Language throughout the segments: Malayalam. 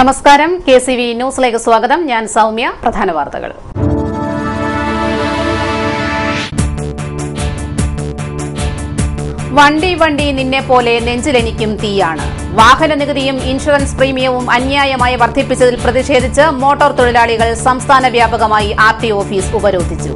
നമസ്കാരം. KCV ന്യൂസിലേക്ക് സ്വാഗതം. ഞാൻ സൗമ്യ. പ്രധാന വാർത്തകൾ. വണ്ടി വണ്ടി നിന്നെ പോലെ നെഞ്ചിലെനിക്കും തീയാണ്. വാഹന നികുതിയും ഇൻഷുറൻസ് പ്രീമിയവും അന്യായമായി വർദ്ധിപ്പിച്ചതിൽ പ്രതിഷേധിച്ച് മോട്ടോർ തൊഴിലാളികൾ സംസ്ഥാന വ്യാപകമായി RTO ഓഫീസ് ഉപരോധിച്ചു.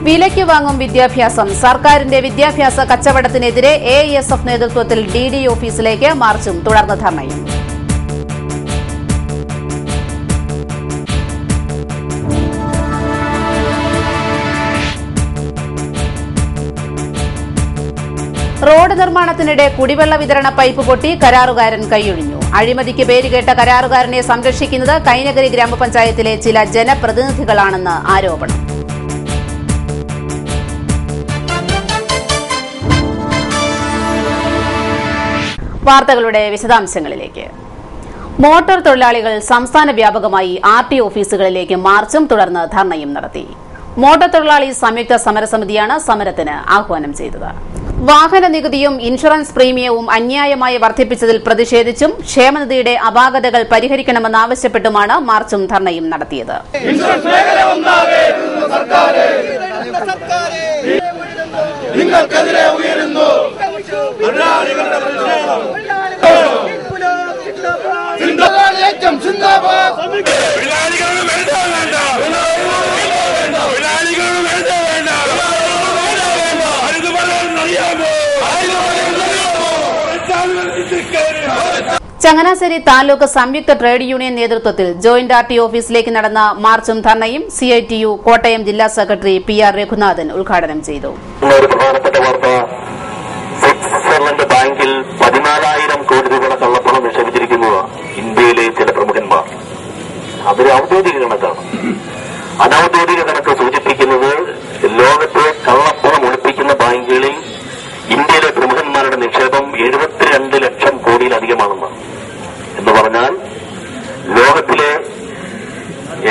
വിലയ്ക്ക് വാങ്ങും വിദ്യാഭ്യാസം. സർക്കാരിന്റെ വിദ്യാഭ്യാസ കച്ചവടത്തിനെതിരെ AISF നേതൃത്വത്തിൽ DD ഓഫീസിലേക്ക് മാർച്ചും തുടർന്ന് ധർണയും. റോഡ് നിർമ്മാണത്തിനിടെ കുടിവെള്ള വിതരണ പൈപ്പ് പൊട്ടി കരാറുകാരൻ കൈയൊഴിഞ്ഞു. അഴിമതിക്ക് പേരുകേട്ട കരാറുകാരനെ സംരക്ഷിക്കുന്നത് കൈനഗരി ഗ്രാമപഞ്ചായത്തിലെ ചില ജനപ്രതിനിധികളാണെന്ന് ആരോപണം. വാർത്തകളുടെ വിശദാംശങ്ങളിലേക്ക്. മോട്ടോർ തൊഴിലാളികൾ സംസ്ഥാന വ്യാപകമായി RTO ഓഫീസുകളിലേക്ക് മാർച്ചും തുടർന്ന് ധർണയും നടത്തി. മോട്ടോർ തൊഴിലാളി സംയുക്ത സമരസമിതിയാണ് സമരത്തിന് ആഹ്വാനം ചെയ്തത്. വാഹന നികുതിയും ഇൻഷുറൻസ് പ്രീമിയവും അന്യായമായി വർദ്ധിപ്പിച്ചതിൽ പ്രതിഷേധിച്ചും ക്ഷേമനിധിയുടെ അപാകതകൾ പരിഹരിക്കണമെന്നാവശ്യപ്പെട്ടുമാണ് മാർച്ചും ധർണയും നടത്തിയത്. ചങ്ങനാശ്ശേരി താലൂക്ക് സംയുക്ത ട്രേഡ് യൂണിയൻ നേതൃത്വത്തിൽ ജോയിന്റ് RTO ഓഫീസിലേക്ക് നടന്ന മാർച്ചും ധർണയും CITU കോട്ടയം ജില്ലാ സെക്രട്ടറി PR രഘുനാഥൻ ഉദ്ഘാടനം ചെയ്തു. സ്വിറ്റ്സർലൻഡ് ബാങ്കിൽ 14,000 കോടി രൂപയുടെ കള്ളപ്പണം നിക്ഷേപിച്ചിരിക്കുന്നത് ഇന്ത്യയിലെ ചില പ്രമുഖന്മാർ. അതൊരു ഔദ്യോഗിക കണക്കാണ്. അനൌദ്യോഗിക കണക്ക് സൂചിപ്പിക്കുന്നത് ലോകത്തെ കള്ളപ്പണം ഒളിപ്പിക്കുന്ന ബാങ്കുകളിൽ ഇന്ത്യയിലെ പ്രമുഖന്മാരുടെ നിക്ഷേപം 72 ലക്ഷം കോടിയിലധികമാണെന്ന്. എന്ന് പറഞ്ഞാൽ ലോകത്തിലെ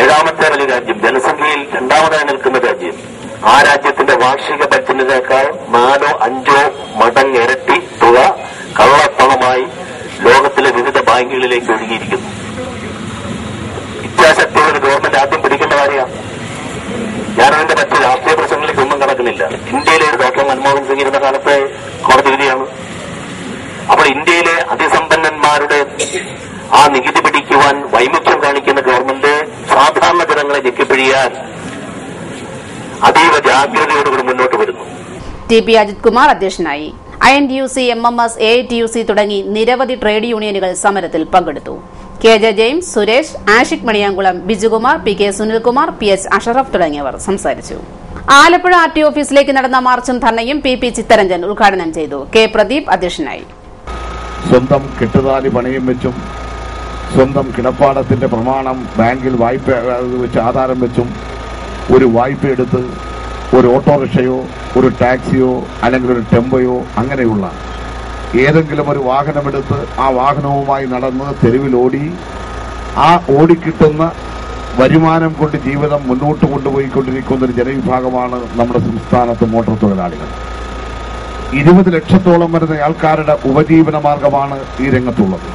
7ാമത്തെ വലിയ രാജ്യം, ജനസംഖ്യയിൽ 2ാമതായി നിൽക്കുന്ന രാജ്യം, ആ രാജ്യത്തിന്റെ വാർഷിക ബഡ്ജറ്റിനേക്കാൾ 4-5 മടങ്ങ് ഇരട്ടി തുക കള്ളപ്പണമായി ലോകത്തിലെ വിവിധ ബാങ്കുകളിലേക്ക് ഒഴുകിയിരിക്കുന്നു. ഇച്ഛാശക്തിയുള്ള ഗവൺമെന്റ് ആദ്യം പിടിക്കേണ്ട കാര്യമാണ്. ഞാനതിന്റെ മറ്റ് രാഷ്ട്രീയ പ്രശ്നങ്ങളിലേക്ക് ഒന്നും കടക്കുന്നില്ല. ഇന്ത്യയിലെ ഒരു ഡോക്ടർ മൻമോഹൻ സിംഗ് ഇരുന്ന കാലത്തെ കോടതി വിധിയാണ്. അപ്പോൾ ഇന്ത്യയിലെ അതിസമ്പന്നന്മാരുടെ ആ നികുതി പിടിക്കുവാൻ വൈമുഖ്യം കാണിക്കുന്ന ഗവൺമെന്റ് സാധാരണ ജനങ്ങളെ ഞെക്കിപ്പിഴിയാൻ അതീവ ജാഗ്രതയോടുകൂടി മുന്നോട്ട് വരുന്നു. TP അജിത് കുമാർ അധ്യക്ഷനായി. INTUC, MMS, AITUC തുടങ്ങി നിരവധി ട്രേഡ് യൂണിയനുകൾ സമരത്തിൽ പങ്കെടുത്തു. KJ James, Suresh, Ashiq Maniyankulam, Bijukumar, PK Sunilkumar, PH Ashraf തുടങ്ങിയവർ സംസാരിച്ചു. ആലപ്പുഴ RTO ഓഫീസിലേക്ക് നടന്ന മാർച്ചും ധർണയും PP ചിത്തരഞ്ജൻ ഉദ്ഘാടനം ചെയ്തു. K പ്രദീപ് അധ്യക്ഷനായി. സ്വന്തം കെട്ടുതാലി പണയം വെച്ചും സ്വന്തം കിടപ്പാടത്തിന്റെ പ്രമാണം ബാങ്കിൽ വായ്പ വെച്ച് ആധാരം വെച്ചും ഒരു വായ്പ എടുത്ത് ഒരു ഓട്ടോറിക്ഷയോ ഒരു ടാക്സിയോ അല്ലെങ്കിൽ ഒരു ടെമ്പോയോ അങ്ങനെയുള്ള ഏതെങ്കിലും ഒരു വാഹനമെടുത്ത് ആ വാഹനവുമായി നടന്ന് തെരുവിലോടി ആ ഓടിക്കിട്ടുന്ന വരുമാനം കൊണ്ട് ജീവിതം മുന്നോട്ട് കൊണ്ടുപോയിക്കൊണ്ടിരിക്കുന്ന ഒരു ജനവിഭാഗമാണ് നമ്മുടെ സംസ്ഥാനത്ത് മോട്ടോർ തൊഴിലാളികൾ. 20 ലക്ഷത്തോളം വരുന്ന ആൾക്കാരുടെ ഉപജീവന മാർഗമാണ് ഈ രംഗത്തുള്ളത്.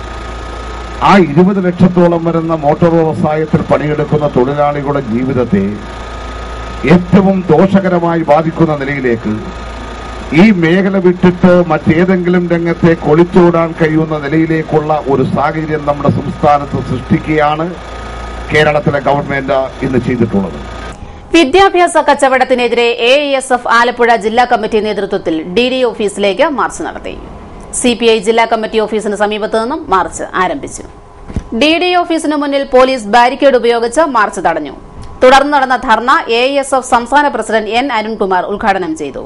ആ 20 ലക്ഷത്തോളം വരുന്ന മോട്ടോർ വ്യവസായത്തിൽ പണിയെടുക്കുന്ന തൊഴിലാളികളുടെ ജീവിതത്തെ ഏറ്റവും ദോഷകരമായി ബാധിക്കുന്ന നിലയിലേക്ക് ഈ മേഖല വിട്ടിട്ട് മറ്റേതെങ്കിലും രംഗത്തെ കൊളിച്ചോടാൻ കഴിയുന്ന നിലയിലേക്കുള്ള ഒരു സാഹചര്യം നമ്മുടെ സംസ്ഥാനത്ത് സൃഷ്ടിക്കുകയാണ് കേരളത്തിലെ ഗവൺമെന്റ് ഇന്ന് ചെയ്തിട്ടുള്ളത്. വിദ്യാഭ്യാസ കച്ചവടത്തിനെതിരെ AISF ആലപ്പുഴ ജില്ലാ കമ്മിറ്റി നേതൃത്വത്തിൽ DD ഓഫീസിലേക്ക് മാർച്ച് നടത്തി. CPI ജില്ലാ കമ്മിറ്റി ഓഫീസിന് സമീപത്തു നിന്നും മാർച്ച് ആരംഭിച്ചു. DD ഓഫീസിന് മുന്നിൽ പോലീസ് ബാരിക്കേഡ് ഉപയോഗിച്ച് മാർച്ച് തടഞ്ഞു. തുടർന്ന് നടന്ന ധർണ AISF സംസ്ഥാന പ്രസിഡന്റ് N അരുൺകുമാർ ഉദ്ഘാടനം ചെയ്തു.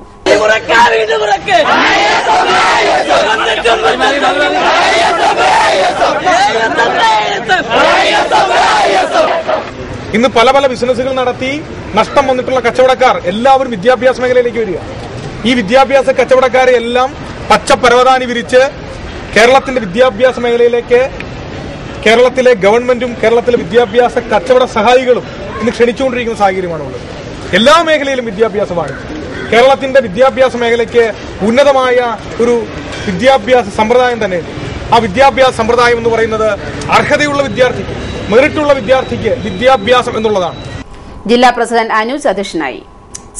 ഇന്ന് പല പല ബിസിനസ്സുകൾ നടത്തി നഷ്ടം വന്നിട്ടുള്ള കച്ചവടക്കാർ എല്ലാവരും വിദ്യാഭ്യാസ മേഖലയിലേക്ക് വരിക. ഈ വിദ്യാഭ്യാസ കച്ചവടക്കാരെ എല്ലാം പച്ചപ്പരവതാനി വിരിച്ച് കേരളത്തിന്റെ വിദ്യാഭ്യാസ മേഖലയിലേക്ക് കേരളത്തിലെ ഗവൺമെന്റും കേരളത്തിലെ വിദ്യാഭ്യാസ കച്ചവട സഹായികളും ഇന്ന് ക്ഷണിച്ചുകൊണ്ടിരിക്കുന്ന സാഹചര്യമാണുള്ളത്. എല്ലാ മേഖലയിലും വിദ്യാഭ്യാസമാണ്. കേരളത്തിന്റെ വിദ്യാഭ്യാസ മേഖലയ്ക്ക് ഉന്നതമായ ഒരു വിദ്യാഭ്യാസ സമ്പ്രദായം തന്നെയുണ്ട്. ആ വിദ്യാഭ്യാസ സമ്പ്രദായം എന്ന് പറയുന്നത് അർഹതയുള്ള വിദ്യാർത്ഥിക്ക്, മെറിറ്റുള്ള വിദ്യാർത്ഥിക്ക് വിദ്യാഭ്യാസം എന്നുള്ളതാണ്. ജില്ലാ പ്രസിഡന്റ് അനൂജ് അധ്യക്ഷനായി.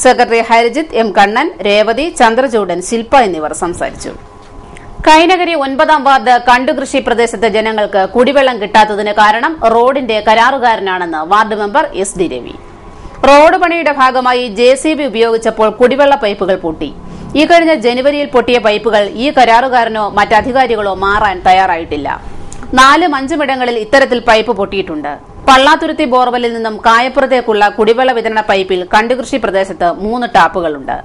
സെക്രട്ടറി ഹരിജിത്ത്, എം കണ്ണൻ, രേവതി, ചന്ദ്രചൂഡൻ, ശില്പ എന്നിവർ സംസാരിച്ചു. കൈനഗരി 9-ാം വാർഡ് കണ്ടുകൃഷി പ്രദേശത്തെ ജനങ്ങൾക്ക് കുടിവെള്ളം കിട്ടാത്തതിന് കാരണം റോഡിന്റെ കരാറുകാരനാണെന്ന് ward member S D Ravi. Road പണിയുടെ ഭാഗമായി JCB ഉപയോഗിച്ചപ്പോൾ കുടിവെള്ള പൈപ്പുകൾ പൊട്ടി. ഈ കഴിഞ്ഞ ജനുവരിയിൽ പൊട്ടിയ പൈപ്പുകൾ ഈ കരാറുകാരനോ മറ്റധികാരികളോ മാറാൻ തയ്യാറായിട്ടില്ല. 4-5 ഇടങ്ങളിൽ ഇത്തരത്തിൽ പൈപ്പ് പൊട്ടിയിട്ടുണ്ട്. പള്ളാത്തുരുത്തി ബോർവെല്ലിൽ നിന്നും കായപ്പുറത്തേക്കുള്ള കുടിവെള്ള വിതരണ പൈപ്പിൽ കണ്ടുകൃഷി പ്രദേശത്ത് 3 ടാപ്പുകളുണ്ട്.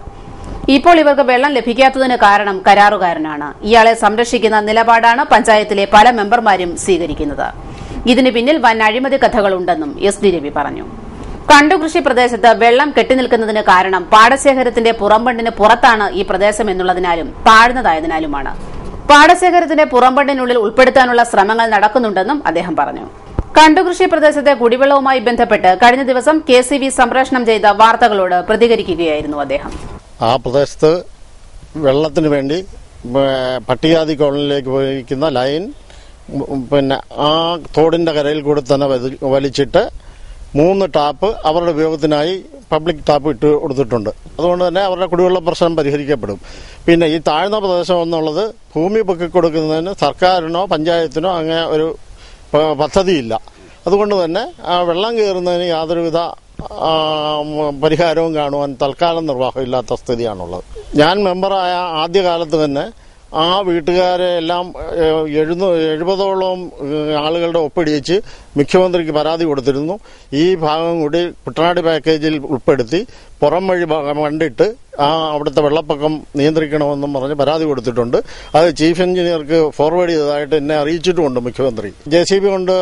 ഇപ്പോൾ ഇവർക്ക് വെള്ളം ലഭിക്കാത്തതിന് കാരണം കരാറുകാരനാണ്. ഇയാളെ സംരക്ഷിക്കുന്ന നിലപാടാണ് പഞ്ചായത്തിലെ പല മെമ്പർമാരും സ്വീകരിക്കുന്നത്. ഇതിന് പിന്നിൽ വൻ അഴിമതി കഥകളുണ്ടെന്നും എസ് ഡി രവി പറഞ്ഞു. കണ്ടുകൃഷി പ്രദേശത്ത് വെള്ളം കെട്ടിനിൽക്കുന്നതിന് കാരണം പാടശേഖരത്തിന്റെ പുറംബണ്ടിന് പുറത്താണ് ഈ പ്രദേശം എന്നുള്ളതിനാലും താഴ്ന്നതായതിനാലുമാണ്. പാടശേഖരത്തിന്റെ പുറംബണ്ടിനുള്ളിൽ ഉൾപ്പെടുത്താനുള്ള ശ്രമങ്ങൾ നടക്കുന്നുണ്ടെന്നും അദ്ദേഹം പറഞ്ഞു. കണ്ടുകൃഷി പ്രദേശത്തെ കുടിവെള്ളവുമായി ബന്ധപ്പെട്ട് കഴിഞ്ഞ ദിവസം KCV സംപ്രേഷണം ചെയ്ത വാർത്തകളോട് പ്രതികരിക്കുകയായിരുന്നു അദ്ദേഹം. ആ പ്രദേശത്ത് വെള്ളത്തിന് വേണ്ടി പട്ടികജാതി കോളനിയിലേക്ക് പോയിരിക്കുന്ന ലൈൻ ആ തോടിന്റെ കരയിൽ കൂടെ തന്നെ വലിച്ചിട്ട് 3 ടാപ്പ് അവരുടെ ഉപയോഗത്തിനായി പബ്ലിക് ടാപ്പ് ഇട്ട് കൊടുത്തിട്ടുണ്ട്. അതുകൊണ്ട് തന്നെ അവരുടെ കുടിവെള്ള പ്രശ്നം പരിഹരിക്കപ്പെടും. പിന്നെ ഈ താഴ്ന്ന പ്രദേശം എന്നുള്ളത് ഭൂമി പൊക്കിക്കൊടുക്കുന്നതിന് സർക്കാരിനോ പഞ്ചായത്തിനോ അങ്ങനെ ഒരു പദ്ധതിയില്ല. അതുകൊണ്ട് തന്നെ വെള്ളം കയറുന്നതിന് യാതൊരുവിധ പരിഹാരവും കാണുവാൻ തൽക്കാലം നിർവാഹമില്ലാത്ത സ്ഥിതിയാണുള്ളത്. ഞാൻ മെമ്പറായ ആദ്യകാലത്ത് തന്നെ ആ വീട്ടുകാരെ എല്ലാം 70ഓളം ആളുകളുടെ ഒപ്പിടിച്ച് മുഖ്യമന്ത്രിക്ക് പരാതി കൊടുത്തിരുന്നു. ഈ ഭാഗം കൂടി കുട്ടനാട് പാക്കേജിൽ ഉൾപ്പെടുത്തി പുറം വഴി കണ്ടിട്ട് അവിടുത്തെ വെള്ളപ്പൊക്കം നിയന്ത്രിക്കണമെന്നും പറഞ്ഞ് പരാതി കൊടുത്തിട്ടുണ്ട്. അത് ചീഫ് എഞ്ചിനീയർക്ക് ഫോർവേഡ് ചെയ്തതായിട്ട് എന്നെ അറിയിച്ചിട്ടുമുണ്ട് മുഖ്യമന്ത്രി. JCB കൊണ്ട്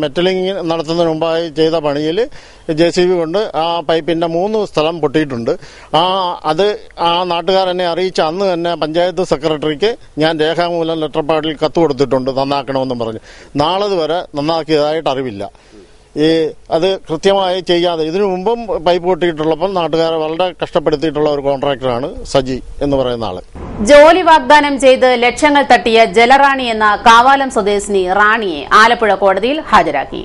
മെറ്റലിംഗ് നടത്തുന്നതിന് മുമ്പായി ചെയ്ത പണിയിൽ JCB കൊണ്ട് ആ പൈപ്പിന്റെ 3 സ്ഥലം പൊട്ടിയിട്ടുണ്ട്. അത് ആ നാട്ടുകാരെന്നെ അറിയിച്ച അന്ന് തന്നെ പഞ്ചായത്ത് സെക്രട്ടറിക്ക് ഞാൻ രേഖാമൂലം ലെറ്റർ പാഡിൽ കത്ത് കൊടുത്തിട്ടുണ്ട് നന്നാക്കണമെന്നും പറഞ്ഞു. നാളെ വരെ നന്നാക്കിയതായിട്ട് അറിവില്ല. അത് കൃത്യമായി ചെയ്യാതെ ഇതിനു മുമ്പും പൈപ്പ് പൊട്ടിയിട്ടുള്ളപ്പോൾ നാട്ടുകാരെ വളരെ കഷ്ടപ്പെടുത്തിയിട്ടുള്ള ഒരു കോൺട്രാക്ടറാണ് സജി എന്ന് പറയുന്ന ആള്. ജോലി വാഗ്ദാനം ചെയ്ത് ലക്ഷങ്ങൾ തട്ടിയ ജലറാണി എന്ന കാവാലം സ്വദേശിനി റാണിയെ ആലപ്പുഴ കോടതിയിൽ ഹാജരാക്കി.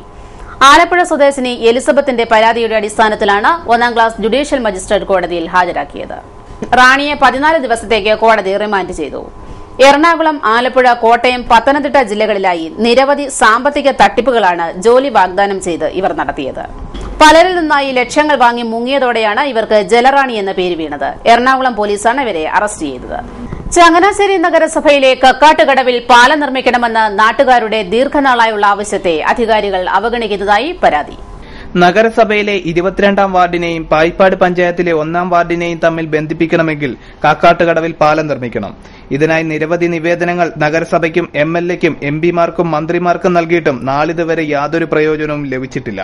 ആലപ്പുഴ സ്വദേശിനി എലിസബത്തിന്റെ പരാതിയുടെ അടിസ്ഥാനത്തിലാണ് 1-ാം ക്ലാസ് ജുഡീഷ്യൽ മജിസ്ട്രേറ്റ് കോടതിയിൽ ഹാജരാക്കിയത്. റാണിയെ 14 ദിവസത്തേക്ക് കോടതി റിമാൻഡ് ചെയ്തു. എറണാകുളം, ആലപ്പുഴ, കോട്ടയം, പത്തനംതിട്ട ജില്ലകളിലായി നിരവധി സാമ്പത്തിക തട്ടിപ്പുകളാണ് ജോലി വാഗ്ദാനം ചെയ്ത് ഇവർ നടത്തിയത്. പലരിൽ നിന്നായി ലക്ഷങ്ങൾ വാങ്ങി മുങ്ങിയതോടെയാണ് ഇവർക്ക് ജലറാണി എന്ന പേര് വീണത്. എറണാകുളം പോലീസാണ് ഇവരെ അറസ്റ്റ് ചെയ്തത്. ചങ്ങനാശ്ശേരി നഗരസഭയിലെ കക്കാട്ടുകടവിൽ പാലം നിർമ്മിക്കണമെന്ന നാട്ടുകാരുടെ ദീർഘനാളായുള്ള ആവശ്യത്തെ അധികാരികൾ അവഗണിക്കുന്നതായി പരാതി. നഗരസഭയിലെ 22-ാം വാർഡിനെയും പായിപ്പാട് പഞ്ചായത്തിലെ 1-ാം വാർഡിനെയും തമ്മിൽ ബന്ധിപ്പിക്കണമെങ്കിൽ കാക്കാട്ടുകടവിൽ പാലം നിർമ്മിക്കണം. ഇതിനായി നിരവധി നിവേദനങ്ങൾ നഗരസഭയ്ക്കും MLAയ്ക്കും MPമാർക്കും മന്ത്രിമാർക്കും നൽകിയിട്ടും നാളിതുവരെ യാതൊരു പ്രയോജനവും ലഭിച്ചിട്ടില്ല.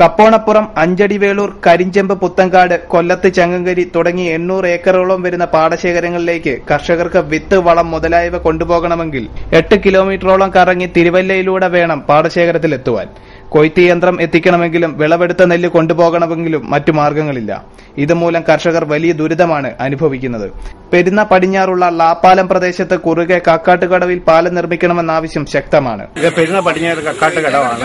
കപ്പോണപ്പുറം, അഞ്ചടി വേളൂർ, കരിഞ്ചെമ്പ്, പുത്തങ്കാട്, കൊല്ലത്ത് ചങ്ങങ്കരി തുടങ്ങി 800 ഏക്കറോളം വരുന്ന പാടശേഖരങ്ങളിലേക്ക് കർഷകർക്ക് വിത്ത്, വളം മുതലായവ കൊണ്ടുപോകണമെങ്കിൽ 8 കിലോമീറ്ററോളം കറങ്ങി തിരുവല്ലയിലൂടെ വേണം പാടശേഖരത്തിലെത്തുവാൻ. കൊയ്ത്ത് യന്ത്രം എത്തിക്കണമെങ്കിലും വിളവെടുത്ത നെല്ല് കൊണ്ടുപോകണമെങ്കിലും മറ്റു മാർഗങ്ങളില്ല. ഇതുമൂലം കർഷകർ വലിയ ദുരിതമാണ് അനുഭവിക്കുന്നത്. പെരുന്ന പടിഞ്ഞാറുള്ള ലാപ്പാലം പ്രദേശത്ത് കുറുകെ കാക്കാട്ടുകടവിൽ പാലം നിർമ്മിക്കണമെന്ന ആവശ്യം ശക്തമാണ്. ഇത് പെരുന്ന പടിഞ്ഞാറ് കാക്കാട്ടുകടവാണ്.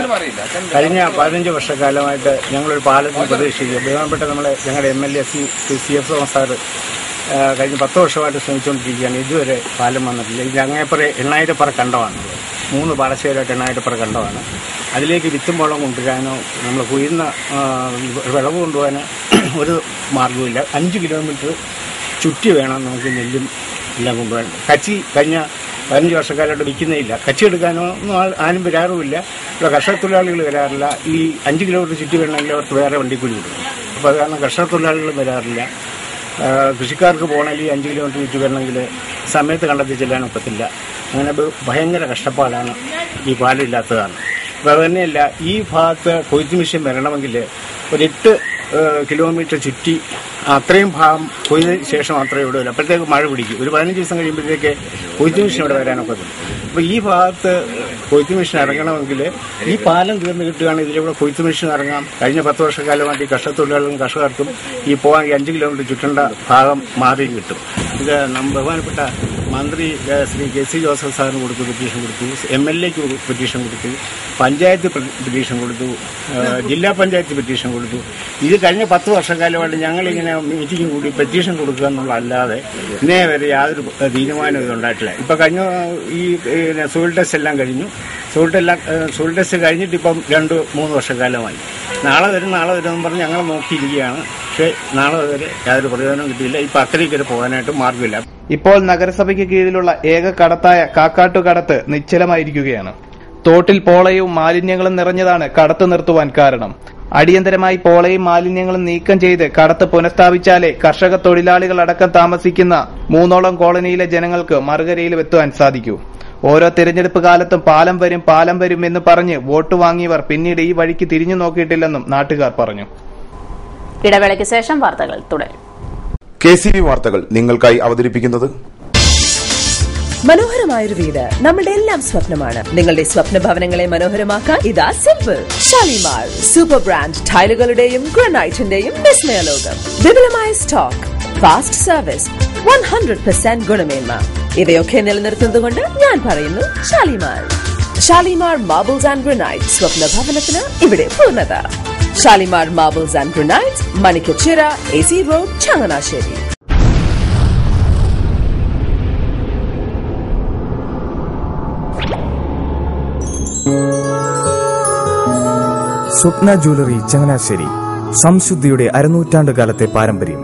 കഴിഞ്ഞ 15 വർഷക്കാലമായിട്ട് ഞങ്ങളൊരു പാലത്തിന് പ്രതീക്ഷിക്കുക. ബഹുമാനപ്പെട്ട ഞങ്ങളുടെ MLA CF സാറ് കഴിഞ്ഞ 10 വർഷമായിട്ട് ശ്രമിച്ചുകൊണ്ടിരിക്കുകയാണ്. ഇതുവരെ പാലം വന്നിട്ടില്ല. ഇത് അങ്ങേപ്പുറ 8,000 പറ കണ്ടമാണ്. 3 പാടശേഖരമായിട്ട് 8,000 പറ കണ്ടമാണ്. അതിലേക്ക് വിത്തും വളം കൊണ്ടുവരാനോ നമ്മൾ കുയുന്ന വിളവ് കൊണ്ടുപോകാനോ ഒരു മാർഗവുമില്ല. 5 കിലോമീറ്റർ ചുറ്റി വേണം നമുക്ക് നെല്ലും എല്ലാം കൊണ്ടുപോകാൻ. കച്ചി കഴിഞ്ഞ 15 വർഷക്കാലമായിട്ട് വിൽക്കുന്നേയില്ല. കച്ചി എടുക്കാനോ ഒന്നും ആരും വരാറുമില്ല. ഇവിടെ കർഷക തൊഴിലാളികൾ വരാറില്ല. ഈ 5 കിലോമീറ്റർ ചുറ്റി വേണമെങ്കിൽ അവർക്ക് വേറെ വണ്ടിക്കൂലി കൊടുക്കും. അപ്പോൾ അത് കാരണം കർഷക തൊഴിലാളികൾ വരാറില്ല. കൃഷിക്കാർക്ക് പോകണമെങ്കിൽ 5 കിലോമീറ്റർ ചുറ്റി വരണമെങ്കിൽ സമയത്ത് കണ്ടെത്തി ചെല്ലാൻ ഒക്കത്തില്ല. അങ്ങനെ ഭയങ്കര കഷ്ടപ്പാടാണ് ഈ പാലില്ലാത്തതാണ്. അപ്പോൾ അതുതന്നെയല്ല, ഈ ഭാഗത്ത് കൊയ്ത്ത് മെഷീൻ വരണമെങ്കിൽ ഒരു 8 കിലോമീറ്റർ ചുറ്റി അത്രയും ഭാഗം കൊയ്ത ശേഷം മാത്രമേ ഇവിടെ വരും. അപ്പോഴത്തേക്ക് മഴ പിടിക്കും. ഒരു 15 ദിവസം കഴിയുമ്പോഴത്തേക്ക് കൊയ്ത്ത് മെഷീൻ ഇവിടെ വരാനൊക്കത്തില്ല. അപ്പോൾ ഈ ഭാഗത്ത് കൊയ്ത്ത് മെഷീൻ ഇറങ്ങണമെങ്കിൽ ഈ പാലം തീർന്നു കിട്ടുകയാണ് ഇതിലൂടെ കൊയ്ത്ത് മെഷീൻ ഇറങ്ങാം. കഴിഞ്ഞ 10 വർഷക്കാലമായിട്ട് ഈ കർഷകത്തൊഴിലാളികളും കർഷകർക്കും ഈ പോകാൻ 5 കിലോമീറ്റർ ചുറ്റേണ്ട ഭാഗം മാറിയും കിട്ടും. ഇത് ബഹുമാനപ്പെട്ട മന്ത്രി ശ്രീ KC ജോസഫ് സാറിന് കൊടുത്തു, പെറ്റീഷൻ കൊടുത്തു, MLAക്ക് പെറ്റീഷൻ കൊടുത്തു, പഞ്ചായത്ത് പെറ്റീഷൻ കൊടുത്തു, ജില്ലാ പഞ്ചായത്ത് പെറ്റീഷൻ കൊടുത്തു. ഇത് കഴിഞ്ഞ 10 വർഷക്കാലമായിട്ട് ഞങ്ങളിങ്ങനെ മീറ്റിംഗ് കൂടി പെറ്റീഷൻ കൊടുക്കുക എന്നുള്ളതല്ലാതെ ഇന്നേ വരെ യാതൊരു തീരുമാനവും ഇതുണ്ടായിട്ടില്ല. ഇപ്പം കഴിഞ്ഞ ഈ സോയിൽ ടെസ്റ്റ് എല്ലാം കഴിഞ്ഞു. സോയിൽ ടെസ്റ്റ് കഴിഞ്ഞിട്ട് ഇപ്പം 2-3 വർഷക്കാലമായി. നാളെ വരും പറഞ്ഞ് ഞങ്ങൾ നോക്കിയിരിക്കുകയാണ്. പക്ഷേ നാളെ വരെ യാതൊരു പ്രയോജനം കിട്ടിയില്ല. ഇപ്പം അക്കരയ്ക്ക് വരെ പോകാനായിട്ട് മാർഗമില്ല. ഇപ്പോൾ നഗരസഭയ്ക്ക് കീഴിലുള്ള ഏക കടത്തായ കാക്കാട്ടുകടത്ത് നിശ്ചലമായിരിക്കുകയാണ്. തോട്ടിൽ പോളയും മാലിന്യങ്ങളും നിറഞ്ഞതാണ് കടത്ത് നിർത്തുവാൻ കാരണം. അടിയന്തരമായി പോളയും മാലിന്യങ്ങളും നീക്കം ചെയ്ത് കടത്ത് പുനഃസ്ഥാപിച്ചാലേ കർഷക തൊഴിലാളികളടക്കം താമസിക്കുന്ന 3ഓളം കോളനിയിലെ ജനങ്ങൾക്ക് മറുകരയിൽ എത്തുവാൻ സാധിക്കൂ. ഓരോ തിരഞ്ഞെടുപ്പ് കാലത്തും പാലം വരും എന്ന് പറഞ്ഞ് വോട്ട് വാങ്ങിയവർ പിന്നീട് ഈ വഴിക്ക് തിരിഞ്ഞു നോക്കിയിട്ടില്ലെന്നും നാട്ടുകാർ പറഞ്ഞു. ഇടവേളയ്ക്ക് ശേഷം വാർത്തകൾ തുടരും. KCV വാർത്തകൾ നിങ്ങൾക്കായി അവതരിപ്പിക്കുന്നത് മനോഹരമായൊരു വീട് നമ്മളുടെ എല്ലാം സ്വപ്നമാണ്. നിങ്ങളുടെ സ്വപ്ന ഭവനങ്ങളെ മനോഹരമാക്കാൻ ഇതാ സിമ്പിൾ ഷാലിമാർ സൂപ്പർ ബ്രാൻഡ് ടൈലുകളുടെയും ഗ്രാനൈറ്റിന്റെയും വിസ്മയ ലോകം. വിപുലമായ സ്റ്റോക്ക്, ഫാസ്റ്റ് സർവീസ്, 100% ഗുണമേന്മ ഇവയൊക്കെ നിലനിർത്തുന്നതുകൊണ്ട് ഞാൻ പറയുന്നു ഷാലിമാർ മാർബിൾസ് ആൻഡ് ഗ്രാനൈറ്റ്. സ്വപ്ന ഭവനത്തിന് ഇവിടെ പൂർണ്ണത. Shalimar marbles and granite, Manikkachira, AC road, Changanassery. Swapna jewellery Changanassery. സംശുദ്ധിയുടെ അരനൂറ്റാണ്ട് കാലത്തെ പാരമ്പര്യം.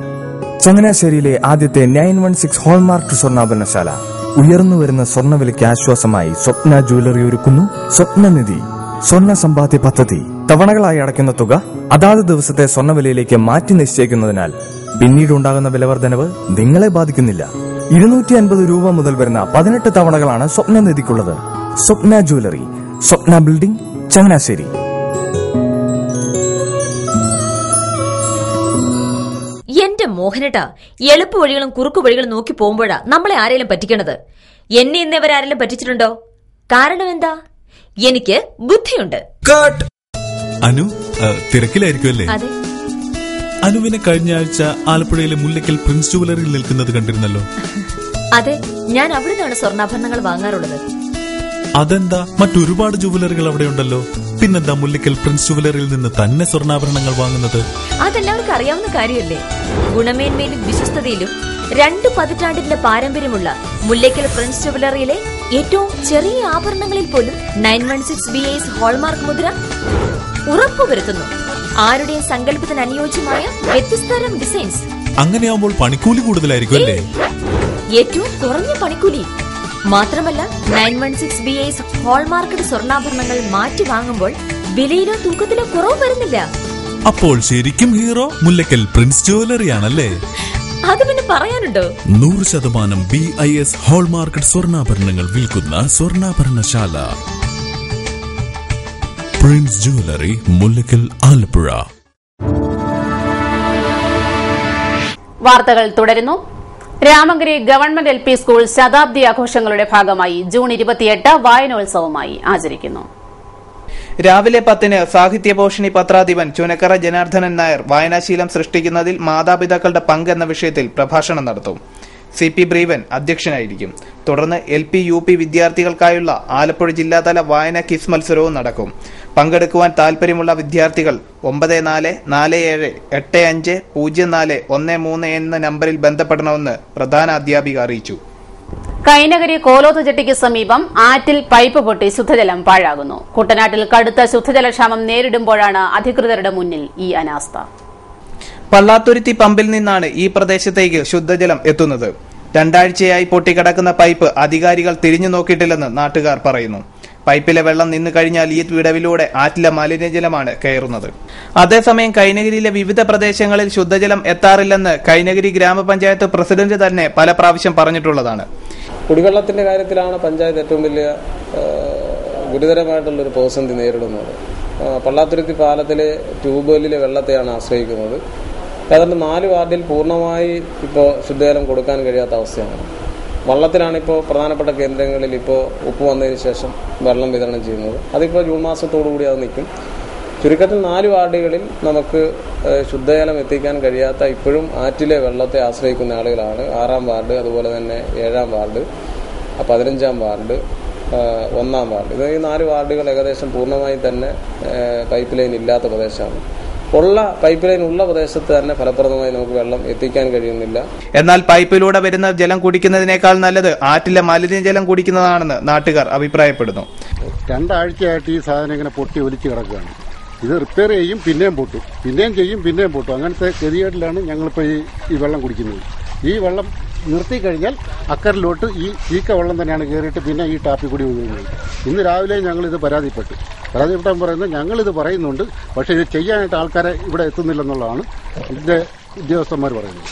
ചങ്ങനാശ്ശേരിയിലെ ആദ്യത്തെ 916 ഹോൾമാർക്ക് സ്വർണ്ണാഭരണശാല. ഉയർന്നുവരുന്ന സ്വർണ്ണവിലയ്ക്ക് ആശ്വാസമായി സ്വപ്ന ജ്വല്ലറി ഒരുക്കുന്നു സ്വപ്നനിധി സ്വർണ്ണ സമ്പാദ്യ പദ്ധതി. തവണകളായി അടയ്ക്കുന്ന തുക അതാത് ദിവസത്തെ സ്വർണ്ണവിലയിലേക്ക് മാറ്റി നിശ്ചയിക്കുന്നതിനാൽ പിന്നീടുണ്ടാകുന്ന വിലവർദ്ധനവ് നിങ്ങളെ ബാധിക്കുന്നില്ല. 250 രൂപ മുതൽ വരുന്ന 18 തവണകളാണ് സ്വപ്നനിധിക്കുള്ളത്. സ്വപ്ന ജ്വല്ലറി, സ്വപ്ന ബിൽഡിംഗ്, ചങ്ങനാശ്ശേരി. എന്റെ മോഹനേട്ടാ, എളുപ്പ വഴികളും കുറുക്കു വഴികളും നോക്കി പോകുമ്പോഴാ നമ്മളെ ആരെങ്കിലും പറ്റിക്കണത്. എന്നെ ഇന്നേവരാരെങ്കിലും പറ്റിച്ചിട്ടുണ്ടോ? കാരണം എന്താ? എനിക്ക് ബുദ്ധിയുണ്ട്. അനു തിരക്കിലായിരിക്കുമല്ലേ? അതെ. അനുവിനെ കഴിഞ്ഞ ആഴ്ച ആലപ്പുഴയിലെ മുല്ലയ്ക്കൽ പ്രിൻസ് ജുവലറിയിൽ നിൽക്കുന്നത് കണ്ടിരുന്നല്ലോ. അതെ, ഞാൻ അവിടെ നിന്നാണ് സ്വർണ്ണാഭരണങ്ങൾ വാങ്ങാറുള്ളത്. അതെന്താ, മറ്റൊരുപാട് ജുവലറികൾ അവിടെ ഉണ്ടല്ലോ. പിന്നെന്താ മുല്ലയ്ക്കൽ പ്രിൻസ് ജുവലറിയിൽ നിന്ന് തന്നെ സ്വർണ്ണാഭരണങ്ങൾ വാങ്ങുന്നത്? അതെല്ലാവർക്കും അറിയാവുന്ന കാര്യമല്ലേ. ഗുണമേന്മയിലും വിശ്വസ്തതയിലും 2 പതിറ്റാണ്ടിന്റെ പാരമ്പര്യമുള്ള മുല്ലയ്ക്കൽ പ്രിൻസ് ജുവലറിയിലെ ഏറ്റവും ചെറിയ ആഭരണങ്ങളിൽ പോലും 916 BIS ഹോൾമാർക്ക് മുദ്ര ഉറപ്പുവരുത്തുന്നു. ആരുടെയും സങ്കല്പത്തിന് അനുയോജ്യമായ വ്യത്യസ്തതരം ഡിസൈൻസ്. അങ്ങനെയാവുമ്പോൾ പണിക്കൂലി കൂടുതലായിരിക്കും അല്ലേ? ഏറ്റവും കുറഞ്ഞ പണിക്കൂലി മാത്രമല്ല, 916 BIS ഹോൾമാർക്കഡ് സ്വർണ്ണാഭരണങ്ങൾ മാറ്റി വാങ്ങുമ്പോൾ വിലയിലോ തൂക്കത്തിലോ കുറവ് വരുന്നില്ല. അപ്പോൾ ശരിക്കും ഹീറോ മുല്ലയ്ക്കൽ പ്രിൻസ് ജുവലറിയാണല്ലേ? അത് പിന്നെ പറയാനുണ്ടോ? 100% BIS ഹോൾമാർക്കഡ് സ്വർണ്ണാഭരണങ്ങൾ വിൽക്കുന്ന സ്വർണ്ണാഭരണശാല പ്രിൻസ് ജുവലറി, മുല്ലയ്ക്കൽ, ആലപ്പുഴ. വാർത്തകൾ തുടരുന്നു. രാമഗിരി ഗവൺമെന്റ് LP സ്കൂൾ ശതാബ്ദി ആഘോഷങ്ങളുടെ ഭാഗമായി ജൂൺ 28 വായനോത്സവമായി ആചരിക്കുന്നു. രാവിലെ 10-ന് സാഹിത്യപോഷിണി പത്രാധിപൻ ചുനക്കര ജനാർദ്ദനൻ നായർ വായനാശീലം സൃഷ്ടിക്കുന്നതിൽ മാതാപിതാക്കളുടെ പങ്ക് എന്ന വിഷയത്തിൽ പ്രഭാഷണം നടത്തും. CP ബ്രീവൻ അധ്യക്ഷനായിരിക്കും. തുടർന്ന് LP UP വിദ്യാർത്ഥികൾക്കായുള്ള ആലപ്പുഴ ജില്ലാതല വായന ക്വിസ് മത്സരവും നടക്കും. പങ്കെടുക്കുവാൻ താൽപര്യമുള്ള വിദ്യാർത്ഥികൾ 9447585041 എന്ന നമ്പറിൽ ബന്ധപ്പെടണമെന്ന് പ്രധാന അധ്യാപിക അറിയിച്ചു. കൈനഗരി കോലോത്തുചെട്ടിക്ക് സമീപം ആറ്റിൽ പൈപ്പ് പൊട്ടി ശുദ്ധജലം പാഴാകുന്നു. കുട്ടനാട്ടിൽ കടുത്ത ശുദ്ധജലക്ഷാമം നേരിടുമ്പോഴാണ് അധികൃതരുടെ മുന്നിൽ ഈ അനാസ്ഥ. പള്ളാത്തുരുത്തി പമ്പിൽ നിന്നാണ് ഈ പ്രദേശത്തേക്ക് ശുദ്ധജലം എത്തുന്നത്. 2 ആഴ്ചയായി പൊട്ടിക്കിടക്കുന്ന പൈപ്പ് അധികാരികൾ തിരിഞ്ഞു നോക്കിയിട്ടില്ലെന്ന് നാട്ടുകാർ പറയുന്നു. പൈപ്പിലെ വെള്ളം നിന്നു കഴിഞ്ഞാൽ ഈ വിടവിലൂടെ ആറ്റിലെ മലിനജലമാണ് കയറുന്നത്. അതേസമയം കൈനഗിരിയിലെ വിവിധ പ്രദേശങ്ങളിൽ ശുദ്ധജലം എത്താറില്ലെന്ന് കൈനഗിരി ഗ്രാമപഞ്ചായത്ത് പ്രസിഡന്റ് തന്നെ പല പ്രാവശ്യം പറഞ്ഞിട്ടുള്ളതാണ്. കുടിവെള്ളത്തിന്റെ കാര്യത്തിലാണ് പഞ്ചായത്ത് ഏറ്റവും വലിയ ഗുരുതരമായിട്ടുള്ളൊരു പ്രതിസന്ധി നേരിടുന്നത്. പള്ളാത്തുരുത്തി പാലത്തിലെ ട്യൂബ്വെല്ലിലെ വെള്ളത്തെയാണ് ആശ്രയിക്കുന്നത്. ഏതാണ്ട് 4 വാർഡിൽ പൂർണ്ണമായി ഇപ്പോൾ ശുദ്ധജലം കൊടുക്കാൻ കഴിയാത്ത അവസ്ഥയാണ്. വള്ളത്തിലാണ് ഇപ്പോൾ പ്രധാനപ്പെട്ട കേന്ദ്രങ്ങളിൽ ഇപ്പോൾ ഉപ്പ് വന്നതിന് ശേഷം വെള്ളം വിതരണം ചെയ്യുന്നത്. അതിപ്പോൾ ജൂൺ മാസത്തോടുകൂടി അത് നിൽക്കും. ചുരുക്കത്തിൽ 4 വാർഡുകളിൽ നമുക്ക് ശുദ്ധജലം എത്തിക്കാൻ കഴിയാത്ത ഇപ്പോഴും ആറ്റിലെ വെള്ളത്തെ ആശ്രയിക്കുന്ന ആളുകളാണ്. 6-ാം വാർഡ്, അതുപോലെ തന്നെ 7-ാം വാർഡ്, 15-ാം വാർഡ്, 1-ാം വാർഡ്. ഇത് ഈ 4 വാർഡുകൾ ഏകദേശം പൂർണ്ണമായി തന്നെ പൈപ്പ് ലൈൻ ഇല്ലാത്ത പ്രദേശമാണ്. ഉള്ള പൈപ്പ് ലൈൻ ഉള്ള പ്രദേശത്ത് തന്നെ ഫലപ്രദമായി നമുക്ക് വെള്ളം എത്തിക്കാൻ കഴിയുന്നില്ല. എന്നാൽ പൈപ്പിലൂടെ വരുന്ന ജലം കുടിക്കുന്നതിനേക്കാൾ നല്ലത് ആറ്റിലെ മലിനജലം കുടിക്കുന്നതാണെന്ന് നാട്ടുകാർ അഭിപ്രായപ്പെടുന്നു. 2 ആഴ്ചയായിട്ട് ഈ സാധനം ഇങ്ങനെ പൊട്ടി ഒലിച്ച് കിടക്കുകയാണ്. ഇത് റിപ്പയർ ചെയ്യും, പിന്നെയും പൊട്ടും, പിന്നെയും ചെയ്യും, പിന്നെയും പൊട്ടും. അങ്ങനത്തെ ഗതികേട്ടിലാണ് ഞങ്ങളിപ്പോൾ ഈ വെള്ളം കുടിക്കുന്നത്. ഈ വെള്ളം നിർത്തിക്കഴിഞ്ഞാൽ അക്കറിലോട്ട് ഈ ചീക്ക വെള്ളം തന്നെയാണ് കയറിയിട്ട് പിന്നെ ഈ ടാപ്പിൽ കൂടി ഒഴുകുന്നത്. ഇന്ന് രാവിലെ ഞങ്ങളിത് പരാതിപ്പെട്ടാൻ പറയുന്നത് ഞങ്ങളിത് പറയുന്നുണ്ട്, പക്ഷേ ഇത് ചെയ്യാനായിട്ട് ആൾക്കാരെ ഇവിടെ എത്തുന്നില്ലെന്നുള്ളതാണ് ഇതിൻ്റെ ഉദ്യോഗസ്ഥന്മാർ പറയുന്നത്.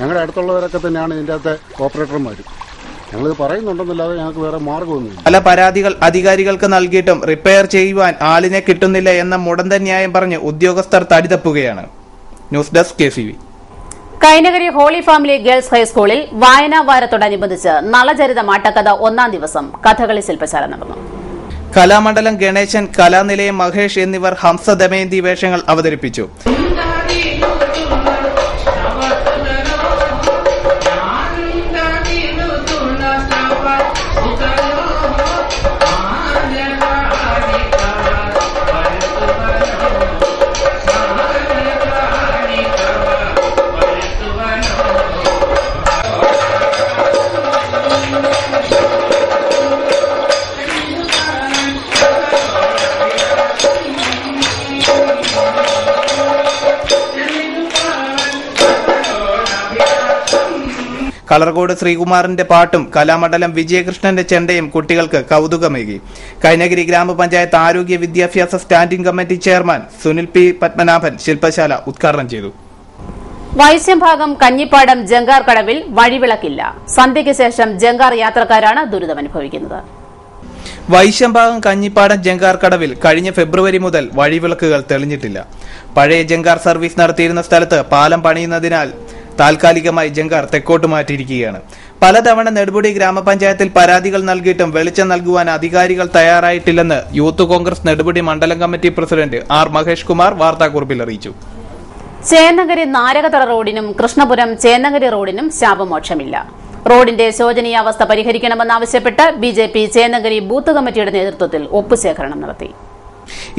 ഞങ്ങളുടെ അടുത്തുള്ളവരൊക്കെ തന്നെയാണ് ഇതിൻ്റെ അകത്തെ ഓപ്പറേറ്റർമാർ. ഞങ്ങളിത് പറയുന്നുണ്ടെന്നല്ലാതെ ഞങ്ങൾക്ക് വേറെ മാർഗമൊന്നുമില്ല. പല പരാതികൾ അധികാരികൾക്ക് നൽകിയിട്ടും റിപ്പയർ ചെയ്യുവാൻ ആളിനെ കിട്ടുന്നില്ല എന്ന മുടന്ത ന്യായം പറഞ്ഞ് ഉദ്യോഗസ്ഥർ തടിതപ്പുകയാണ്. News desk KCV. Kainakary holy family girls ഹൈസ്കൂളിൽ വായനാ വാരത്തോടനുബന്ധിച്ച് നളചരിതം ആട്ടക്കഥ 1-ാം ദിവസം കഥകളി ശില്പശാല നടന്നു. കലാമണ്ഡലം ഗണേശൻ, കലാനിലയം മഹേഷ് എന്നിവർ ഹംസ ദമയന്തി വേഷങ്ങൾ അവതരിപ്പിച്ചു. കളർകോട് ശ്രീകുമാറിന്റെ പാട്ടും കലാമണ്ഡലം വിജയകൃഷ്ണന്റെ ചെണ്ടയും കുട്ടികൾക്ക് കൌതുകമേകി. കൈനഗിരി ഗ്രാമപഞ്ചായത്ത് ആരോഗ്യ വിദ്യാഭ്യാസ standing committee chairman Sunil P. Padmanabhan ശില്പശാല ഉദ്ഘാടനം ചെയ്തു. വൈശ്യംഭാഗം കഞ്ഞിപ്പാടം ജങ്കാർ കടവിൽ വഴിവിളക്കില്ല. സന്ധ്യയ്ക്ക് ശേഷം ജങ്കാർ യാത്രക്കാരാണ് ദുരിതമനുഭവിക്കുന്നത്. വൈശ്യംഭാഗം കഞ്ഞിപ്പാടം ജങ്കാർ കടവിൽ കഴിഞ്ഞ ഫെബ്രുവരി മുതൽ വഴിവിളക്കുകൾ തെളിഞ്ഞിട്ടില്ല. പഴയ ജങ്കാർ സർവീസ് നടത്തിയിരുന്ന സ്ഥലത്ത് പാലം പണിയുന്നതിനാൽ താൽക്കാലികമായി ജങ്കാർ തെക്കോട്ട് മാറ്റിയിരിക്കുകയാണ്. പലതവണ നെടുമുടി ഗ്രാമപഞ്ചായത്തിൽ പരാതികൾ നൽകിയിട്ടും വെളിച്ചം നൽകുവാൻ അധികാരികൾ തയ്യാറായിട്ടില്ലെന്ന് യൂത്ത് കോൺഗ്രസ് നെടുമുടി മണ്ഡലം committee president R. Mahesh Kumar വാർത്താക്കുറിപ്പിൽ അറിയിച്ചു. ചേന്നങ്കരി നാരകതറ റോഡിനും കൃഷ്ണപുരം ചേന്നങ്കരി റോഡിനും ശാപമോക്ഷമില്ല. റോഡിന്റെ ശോചനീയാവസ്ഥ പരിഹരിക്കണമെന്നാവശ്യപ്പെട്ട് BJP ചേന്നങ്കരി ബൂത്ത് കമ്മിറ്റിയുടെ നേതൃത്വത്തിൽ ഒപ്പുശേഖരണം നടത്തി.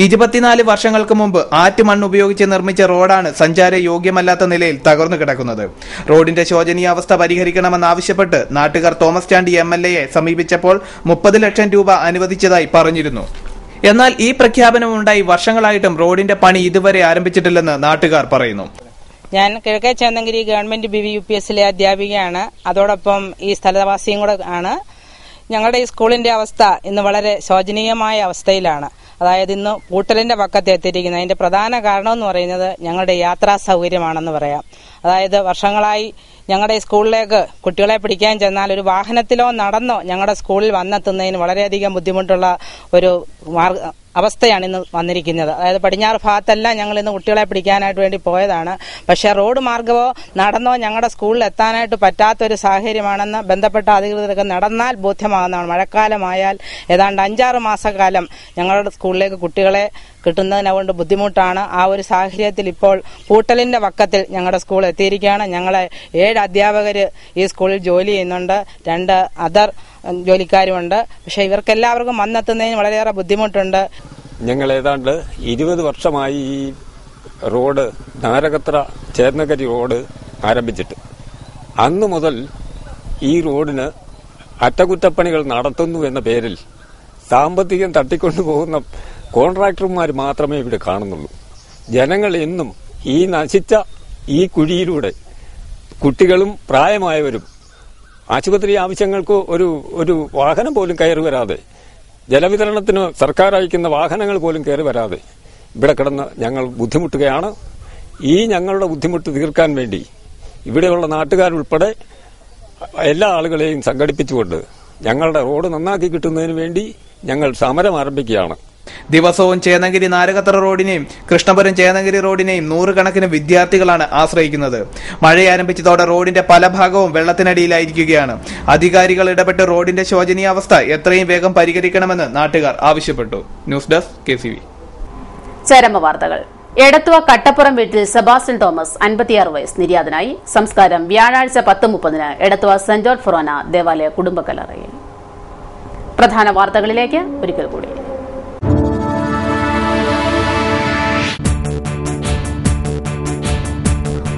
24 വർഷങ്ങൾക്ക് മുമ്പ് ആറ്റുമണ്ണ് ഉപയോഗിച്ച് നിർമ്മിച്ച റോഡാണ് സഞ്ചാര യോഗ്യമല്ലാത്ത നിലയിൽ തകർന്നു കിടക്കുന്നത്. റോഡിന്റെ ശോചനീയാവസ്ഥ പരിഹരിക്കണമെന്നാവശ്യപ്പെട്ട് നാട്ടുകാർ തോമസ് ചാണ്ടി MLAയെ സമീപിച്ചപ്പോൾ 30 ലക്ഷം രൂപ അനുവദിച്ചതായി പറഞ്ഞിരുന്നു. എന്നാൽ ഈ പ്രഖ്യാപനമുണ്ടായി വർഷങ്ങളായിട്ടും റോഡിന്റെ പണി ഇതുവരെ ആരംഭിച്ചിട്ടില്ലെന്ന് നാട്ടുകാർ പറയുന്നു. ഞാൻ കിഴക്കേ ചേന്നങ്കരി ഗവൺമെന്റ് BVUPSലെ അധ്യാപികയാണ്. അതോടൊപ്പം ഈ സ്ഥലവാസിയും കൂടെ ആണ്. ഞങ്ങളുടെ ഈ സ്കൂളിന്റെ അവസ്ഥ ഇന്ന് വളരെ ശോചനീയമായ അവസ്ഥയിലാണ്. അതായത് ഇന്ന് പൂട്ടലിന്റെ പക്കത്ത് എത്തിയിരിക്കുന്നത്. അതിന്റെ പ്രധാന കാരണം എന്ന് പറയുന്നത് ഞങ്ങളുടെ യാത്രാ സൗകര്യമാണെന്ന് പറയാം. അതായത് വർഷങ്ങളായി ഞങ്ങളുടെ സ്കൂളിലേക്ക് കുട്ടികളെ പിടിക്കാൻ ചെന്നാൽ ഒരു വാഹനത്തിലോ നടന്നോ ഞങ്ങളുടെ സ്കൂളിൽ വന്നെത്തുന്നതിന് വളരെയധികം ബുദ്ധിമുട്ടുള്ള ഒരു അവസ്ഥയാണ് ഇന്ന് വന്നിരിക്കുന്നത്. അതായത് പടിഞ്ഞാറ് ഭാഗത്തെല്ലാം ഞങ്ങൾ ഇന്ന് കുട്ടികളെ പിടിക്കാനായിട്ട് വേണ്ടി പോയതാണ്. പക്ഷേ റോഡ് മാർഗമോ നടന്നോ ഞങ്ങളുടെ സ്കൂളിൽ എത്താനായിട്ട് പറ്റാത്തൊരു സാഹചര്യമാണെന്ന് ബന്ധപ്പെട്ട അധികൃതർക്ക് നടന്നാൽ ബോധ്യമാകുന്നതാണ്. മഴക്കാലമായാൽ ഏതാണ്ട് 5-6 മാസക്കാലം ഞങ്ങളുടെ സ്കൂളിലേക്ക് കുട്ടികളെ കിട്ടുന്നതിനുകൊണ്ട് ബുദ്ധിമുട്ടാണ്. ആ ഒരു സാഹചര്യത്തിൽ ഇപ്പോൾ പൂട്ടലിന്റെ പക്കത്തിൽ ഞങ്ങളുടെ സ്കൂൾ എത്തിയിരിക്കുകയാണ്. ഞങ്ങളെ 7 അധ്യാപകർ ഈ സ്കൂളിൽ ജോലി ചെയ്യുന്നുണ്ട്, 2 അതർ ജോലിക്കാരുമുണ്ട്. പക്ഷെ ഇവർക്കെല്ലാവർക്കും വന്നെത്തുന്നതിന് വളരെയേറെ ബുദ്ധിമുട്ടുണ്ട്. ഞങ്ങൾ ഏതാണ്ട് 20 വർഷമായി ഈ റോഡ് നാരകത്ര ചേന്നങ്കരി റോഡ് ആരംഭിച്ചിട്ട് അന്നു മുതൽ ഈ റോഡിന് അറ്റകുറ്റപ്പണികൾ നടത്തുന്നു എന്ന പേരിൽ സാമ്പത്തികം തട്ടിക്കൊണ്ടുപോകുന്ന കോൺട്രാക്ടർമാർ മാത്രമേ ഇവിടെ കാണുന്നുള്ളൂ. ജനങ്ങൾ എന്നും ഈ നശിച്ച ഈ കുഴിയിലൂടെ കുട്ടികളും പ്രായമായവരും ആശുപത്രി ആവശ്യങ്ങൾക്ക് ഒരു വാഹനം പോലും കയറി വരാതെ, ജലവിതരണത്തിന് സർക്കാർ അയക്കുന്ന വാഹനങ്ങൾ പോലും കയറി വരാതെ ഇവിടെ കിടന്ന് ഞങ്ങൾ ബുദ്ധിമുട്ടുകയാണ്. ഈ ഞങ്ങളുടെ ബുദ്ധിമുട്ട് തീർക്കാൻ വേണ്ടി ഇവിടെയുള്ള നാട്ടുകാരുൾപ്പെടെ എല്ലാ ആളുകളെയും സംഘടിപ്പിച്ചുകൊണ്ട് ഞങ്ങളുടെ റോഡ് നന്നാക്കി കിട്ടുന്നതിന് വേണ്ടി ഞങ്ങൾ സമരം ആരംഭിക്കുകയാണ്. ദിവസവും ചേന്നഗിരി നാരകത്തറ റോഡിനെയും കൃഷ്ണപുരം ചേന്നഗിരി റോഡിനെയും നൂറുകണക്കിന് വിദ്യാർത്ഥികളാണ് ആശ്രയിക്കുന്നത്. മഴ ആരംഭിച്ചതോടെ റോഡിന്റെ പല ഭാഗവും വെള്ളത്തിനടിയിലായിരിക്കുകയാണ്. അധികാരികൾ ഇടപെട്ട് റോഡിന്റെ ശോചനീയാവസ്ഥ എത്രയും വേഗം പരിഹരിക്കണമെന്ന് നാട്ടുകാർ ആവശ്യപ്പെട്ടു. News desk KCV. ചരമവാർത്തകൾ. എടത്തുവ കട്ടപ്പുറം വീട്ടിൽ സെബാസ്റ്റ്യൻ തോമസ് 56 വയസ്സ് നിര്യാതനായി. സംസ്കാരം വ്യാഴാഴ്ച 10:30 എടത്തുവ സെന്റ് ജോർജ് ഫൊറോന ദേവാലയ കുടുംബക്കല്ലറയിൽ. പ്രധാന വാർത്തകളിലേക്ക് ഒരിക്കൽ കൂടി.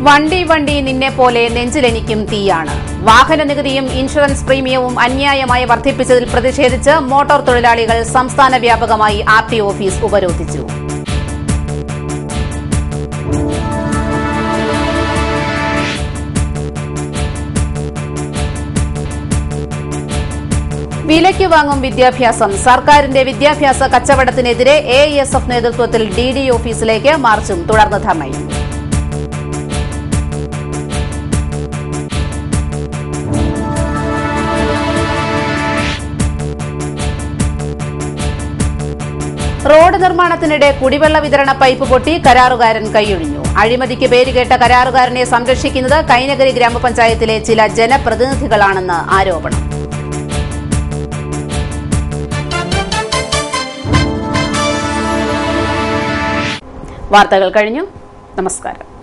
വണ്ടി വണ്ടി നിന്നെ പോലെ നെഞ്ചിലെനിക്കും തീയാണ്. വാഹന നികുതിയും ഇൻഷുറൻസ് പ്രീമിയവും അന്യായമായി വർദ്ധിപ്പിച്ചതിൽ പ്രതിഷേധിച്ച് മോട്ടോർ തൊഴിലാളികൾ സംസ്ഥാന വ്യാപകമായി RTO ഓഫീസ് ഉപരോധിച്ചു. വിലയ്ക്ക് വാങ്ങും വിദ്യാഭ്യാസം. സർക്കാരിന്റെ വിദ്യാഭ്യാസ കച്ചവടത്തിനെതിരെ AISF നേതൃത്വത്തിൽ DD ഓഫീസിലേക്ക് മാർച്ചും തുടർന്ന് ധർണയും. റോഡ് നിർമ്മാണത്തിനിടെ കുടിവെള്ള വിതരണ പൈപ്പ് പൊട്ടി കരാറുകാരൻ കൈയൊഴിഞ്ഞു. അഴിമതിക്ക് പേരുകേട്ട കരാറുകാരനെ സംരക്ഷിക്കുന്നത് കൈനഗരി ഗ്രാമപഞ്ചായത്തിലെ ചില ജനപ്രതിനിധികളാണെന്ന് ആരോപണം. വാർത്തകൾ കഴിഞ്ഞു. നമസ്കാരം.